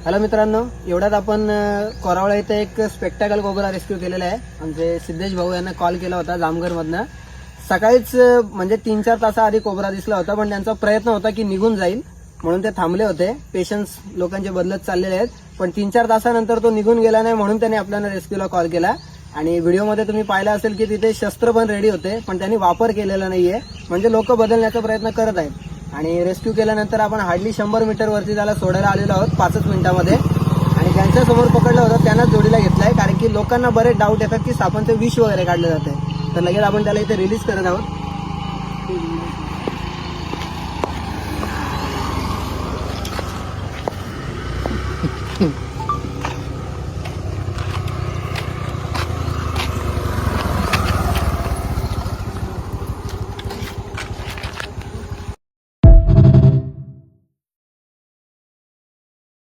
Hello मित्रांनो, एवढ्यात आपण कोरावळा इथे एक स्पेक्टॅकल कोब्रा रेस्क्यू केलेला आहे. आमचे सिद्धेश भाऊ यांना कॉल केला होता जामघरमधनं. सकाळीच म्हणजे 3-4 तासाआधी कोब्रा दिसला होता, पण त्यांचा प्रयत्न होता की निघून जाईल म्हणून ते थांबले होते. पेशन्स लोकांचे बदलत चाललेले आहेत, पण 3-4 तासानंतर तो निघून गेला नाही म्हणून त्यांनी आपल्याला रेस्क्यूला कॉल केला. आणि व्हिडिओमध्ये तुम्ही पाहिलं असेल की तिथे शस्त्र पण रेडी होते, पण त्यांनी वापर केलेला नाहीये. म्हणजे लोक बदलण्याचा प्रयत्न करत आहेत. आणि रेस्क्यू केल्यानंतर आपण हार्डली 100 मीटर वरती त्याला सोडायला आलेलो आहोत 5 मिनिटांमध्ये. आणि ज्यांच्या समोर पकडलं होतं त्यांनाच जोडीला घेतलाय, कारण की लोकांना बरेच डाऊट येतात की सापांचं विष वगैरे काढलं जातंय. तर लगेच आपण त्याला इथे रिलीज करत आहोत.